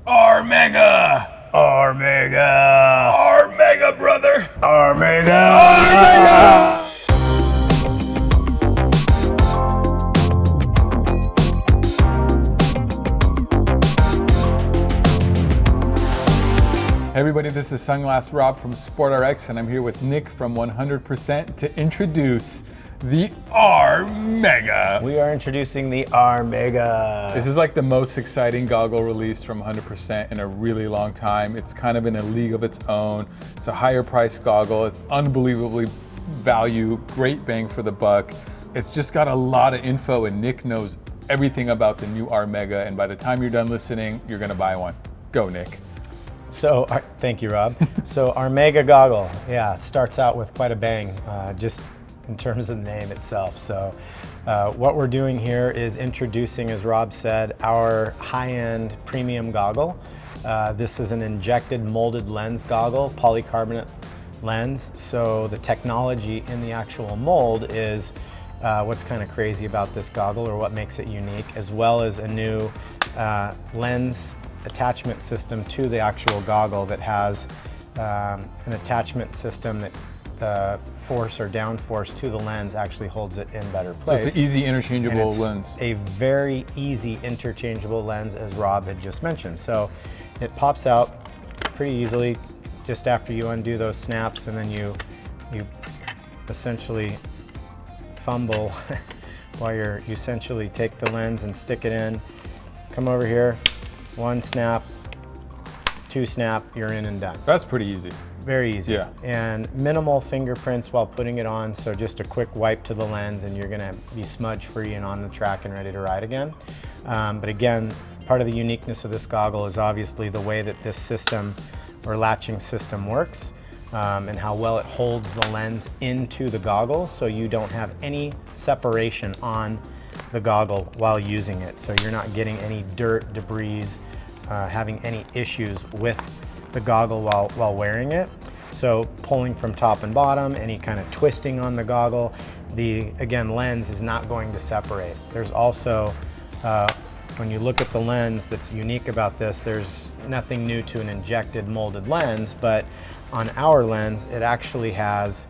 Armega! Armega! Armega, brother! Armega! Armega! Hey everybody, this is Sunglass Rob from SportRx, and I'm here with Nick from 100% to introduce the Armega. We are introducing the Armega. This is like the most exciting goggle release from 100% in a really long time. It's kind of in a league of its own. It's a higher price goggle. It's unbelievably value, great bang for the buck. It's just got a lot of info, and Nick knows everything about the new Armega, and by the time you're done listening, you're gonna buy one. Go, Nick. So, thank you, Rob. So Armega goggle, yeah, starts out with quite a bang, just in terms of the name itself. So what we're doing here is introducing, as Rob said, our high-end premium goggle. This is an injected molded lens goggle, polycarbonate lens. So the technology in the actual mold is what's kind of crazy about this goggle, or what makes it unique, as well as a new lens attachment system to the actual goggle that has an attachment system that force or downforce to the lens actually holds it in better place. So it's an easy interchangeable lens. A very easy interchangeable lens, as Rob had just mentioned. So it pops out pretty easily just after you undo those snaps, and then you essentially fumble while you essentially take the lens and stick it in, come over here, one snap, two snap, you're in and done. That's pretty easy. Very easy. Yeah. And minimal fingerprints while putting it on, so just a quick wipe to the lens and you're gonna be smudge free and on the track and ready to ride again. But again, part of the uniqueness of this goggle is obviously the way that this system or latching system works, and how well it holds the lens into the goggle, so you don't have any separation on the goggle while using it. So you're not getting any dirt, debris, having any issues with the goggle while wearing it. So pulling from top and bottom, any kind of twisting on the goggle, the, again, lens is not going to separate. There's also, when you look at the lens that's unique about this, there's nothing new to an injected molded lens, but on our lens, it actually has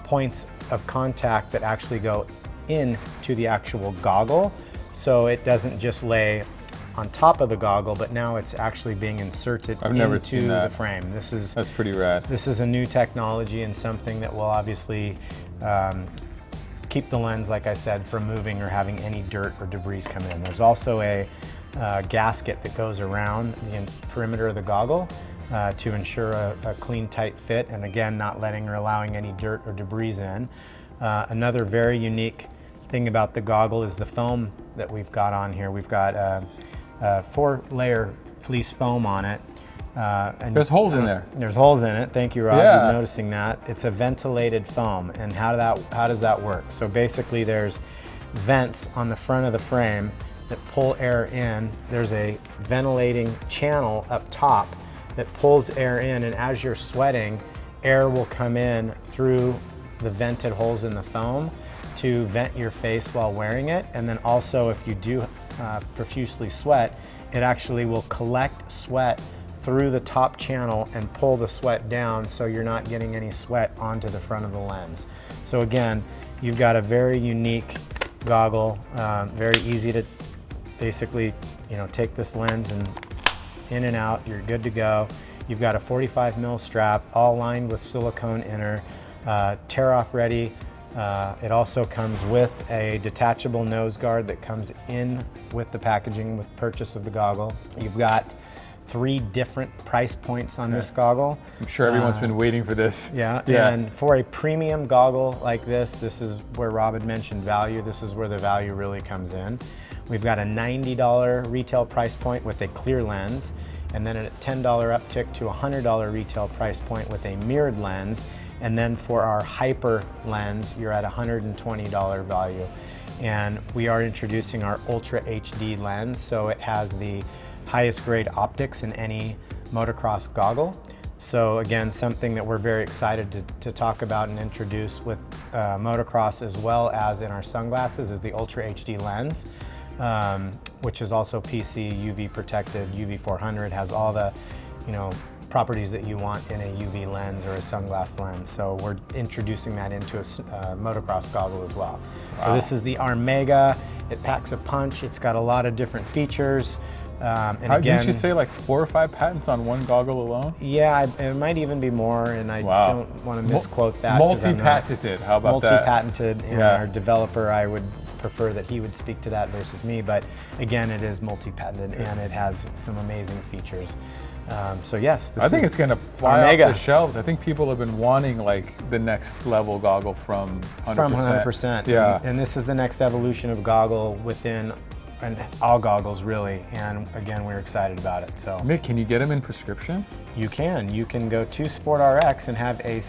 points of contact that actually go into the actual goggle. So it doesn't just lay on top of the goggle, but now it's actually being inserted into the frame. That's pretty rad. This is a new technology and something that will obviously keep the lens, like I said, from moving or having any dirt or debris come in. There's also a gasket that goes around the perimeter of the goggle to ensure a clean, tight fit, and again, not letting or allowing any dirt or debris in. Another very unique thing about the goggle is the foam that we've got on here. We've got a 4-layer fleece foam on it. And there's holes in there. There's holes in it. Thank you, Rob, Yeah. for noticing that. It's a ventilated foam. And how does that work? So basically there's vents on the front of the frame that pull air in. There's a ventilating channel up top that pulls air in, and as you're sweating, air will come in through the vented holes in the foam to vent your face while wearing it. And then also, if you do profusely sweat, it actually will collect sweat through the top channel and pull the sweat down, so you're not getting any sweat onto the front of the lens. So again, you've got a very unique goggle, very easy to basically, take this lens and in and out, you're good to go. You've got a 45 mil strap, all lined with silicone inner, tear off ready. It also comes with a detachable nose guard that comes in with the packaging with purchase of the goggle. You've got 3 different price points on this goggle. I'm sure everyone's been waiting for this. Yeah, and for a premium goggle like this is where Rob had mentioned value. This is where the value really comes in. We've got a $90 retail price point with a clear lens, and then a $10 uptick to a $100 retail price point with a mirrored lens. And then for our hyper lens, you're at a $120 value. And we are introducing our Ultra HD lens, so it has the highest grade optics in any motocross goggle. So again, something that we're very excited to talk about and introduce with motocross, as well as in our sunglasses, is the Ultra HD lens. which is also PC, UV protected, UV 400, has all the, properties that you want in a UV lens or a sunglass lens. So we're introducing that into a motocross goggle as well. Wow. So this is the Armega. It packs a punch. It's got a lot of different features. Didn't you say like 4 or 5 patents on one goggle alone? Yeah, it might even be more, and I don't want to misquote that. Multi-patented, how about that? Multi-patented, and our developer, I would prefer that he would speak to that versus me, but again, it is multi-patented and it has some amazing features. So yes, I think it's going to fly Armega off the shelves. I think people have been wanting like the next level goggle from 100%. From 100%. Yeah. And this is the next evolution of goggle within all goggles really. And again, we're excited about it. So Nick, can you get them in prescription? You can. You can go to SportRx and have a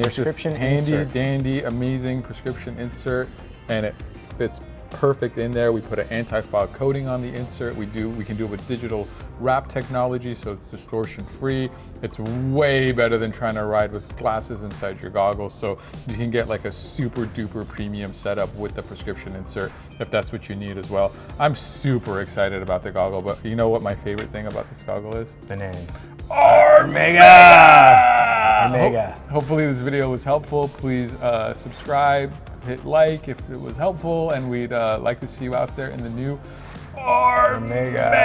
prescription insert. Handy dandy, amazing prescription insert, and it fits perfect in there. We put an anti-fog coating on the insert. We can do it with digital wrap technology, so it's distortion free. It's way better than trying to ride with glasses inside your goggles. So you can get like a super duper premium setup with the prescription insert if that's what you need as well. I'm super excited about the goggle, but you know what my favorite thing about this goggle is? The name. Armega! Hopefully this video was helpful. Please subscribe, hit like if it was helpful, and we'd like to see you out there in the new Armega.